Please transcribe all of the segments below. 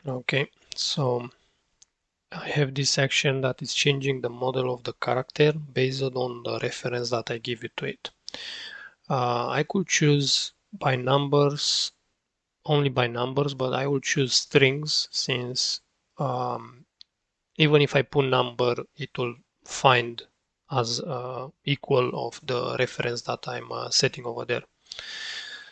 Okay, so I have this action that is changing the model of the character based on the reference that I give it to it. I could choose by numbers, only by numbers, but I will choose strings since even if I put number, it will find as equal of the reference that I'm setting over there.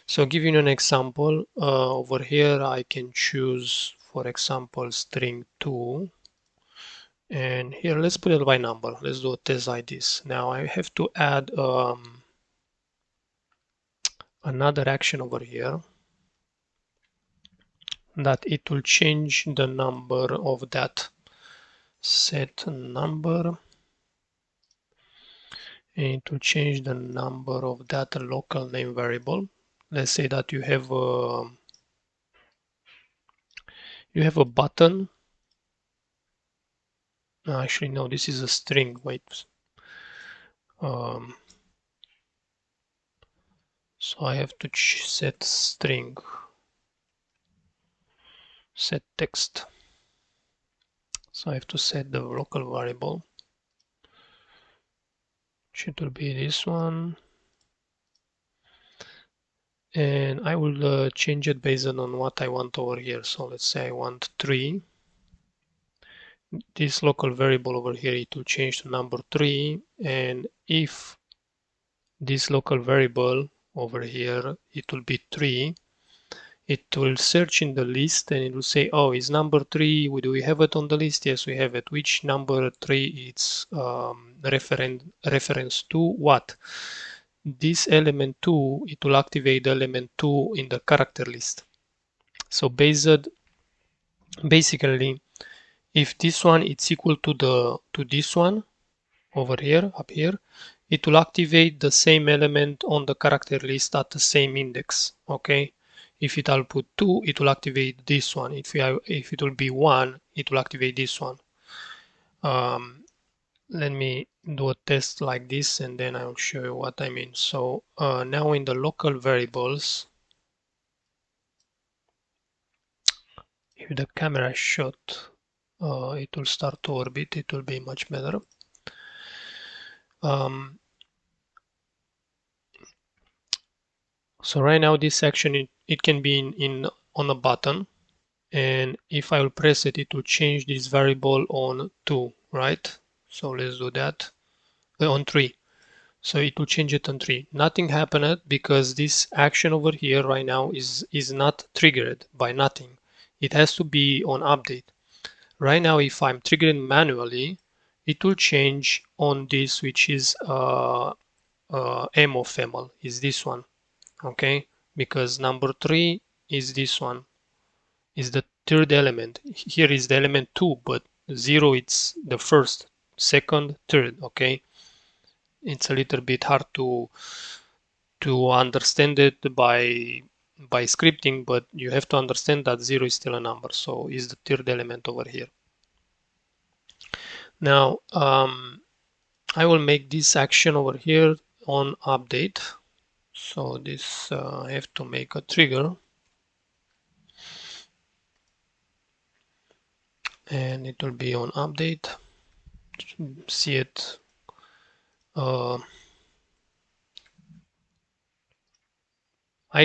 So giving you an example, over here I can choose, for example, string 2. And here, let's put it by number. Let's do a test like this. Now I have to add another action over here that it will change the number of that set number, and it will change the number of that local name variable. Let's say that you have a button. Actually, no, this is a string. Wait. Um, so I have to set string, set text. So I have to set the local variable, which will be this one. And I will change it based on what I want over here. So let's say I want 3. This local variable over here, it will change to number 3. And if this local variable over here, it will be 3, it will search in the list and it will say, oh, is number 3, do we have it on the list? Yes, we have it. Which number 3 it's reference to what? This element 2, it will activate element 2 in the character list. So basically, if this one is equal to this one over here, up here, it will activate the same element on the character list at the same index. Okay. If I'll put 2, it will activate this one. If it will be 1, it will activate this one. Let me do a test like this and then I'll show you what I mean. So now in the local variables, if the camera is shot, it will start to orbit. It will be much better. So right now this action, it can be on a button, and if I will press it, it will change this variable on 2, right? So let's do that on 3. So it will change it on 3. Nothing happened because this action over here right now is not triggered by nothing. It has to be on update. Right now, if I'm triggering manually, it will change on this, which is M of ML, is this one, okay? Because number 3 is this one, is the third element. Here is the element 2, but 0 it's the first, second, third, okay? It's a little bit hard to understand it by scripting, but you have to understand that 0 is still a number, so is the third element over here. Now I will make this action over here on update. So this I have to make a trigger, and it will be on update. See it. I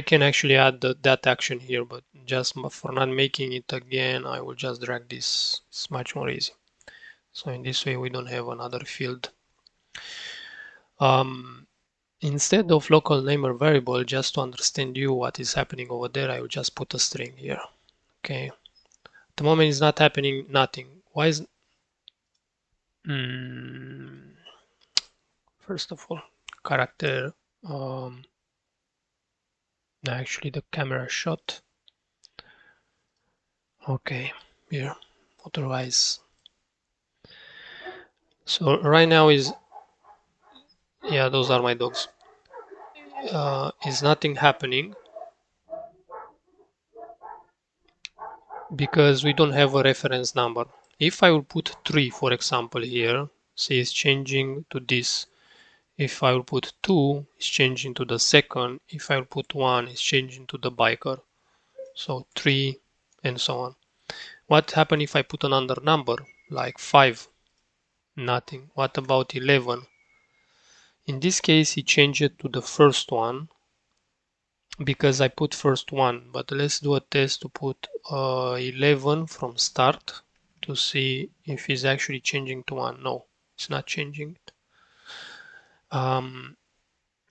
can actually add that action here, but just for not making it again, I will just drag this. It's much more easy. So in this way, we don't have another field. Instead of local name or variable, just to understand you what is happening over there, I will just put a string here. Okay. At the moment, it's not happening nothing. Why is... First of all, character. Actually, the camera shot. Okay, here. Otherwise. So right now is... Yeah, those are my dogs. Is nothing happening because we don't have a reference number. If I will put 3, for example, here, say it's changing to this. If I will put 2, it's changing to the second. If I will put 1, it's changing to the biker. So 3, and so on. What happens if I put another number like 5? Nothing. What about 11? In this case, he changed it to the first one because I put first one. But let's do a test to put 11 from start to see if he's actually changing to 1. No, it's not changing. Um,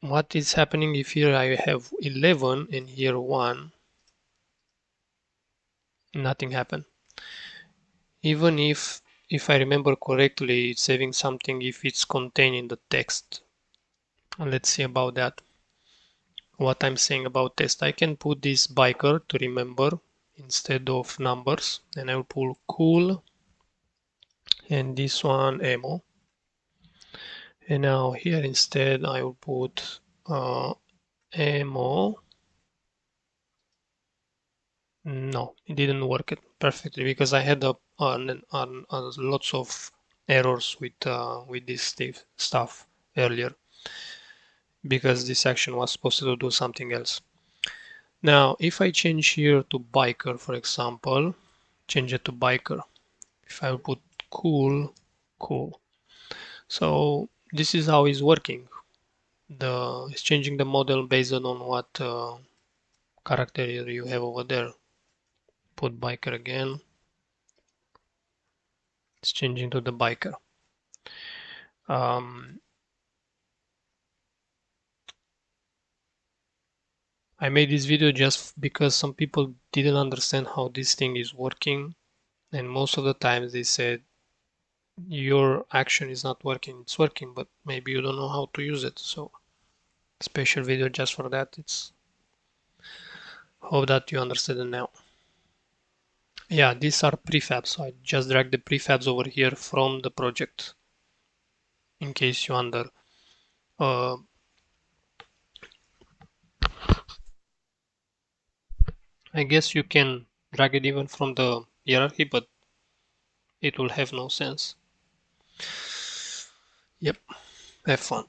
what is happening if here I have 11 and here 1? Nothing happened. Even if I remember correctly, it's saving something if it's contained in the text. Let's see about that. What I'm saying about test. I can put this biker to remember instead of numbers, and I will pull cool and this one ammo. And now here instead I will put ammo. No, it didn't work it perfectly because I had lots of errors with this stuff earlier because this action was supposed to do something else. Now, if I change here to biker, for example, change it to biker. If I put cool, cool. So this is how it's working. It's changing the model based on what character you have over there. Put biker again. It's changing to the biker. I made this video just because some people didn't understand how this thing is working, and most of the times they said your action is not working. It's working, but maybe you don't know how to use it. So special video just for that. It's hope that you understand it now. Yeah, these are prefabs. So I just drag the prefabs over here from the project in case you under. Uh, I guess you can drag it even from the hierarchy, but it will have no sense. Yep, have fun.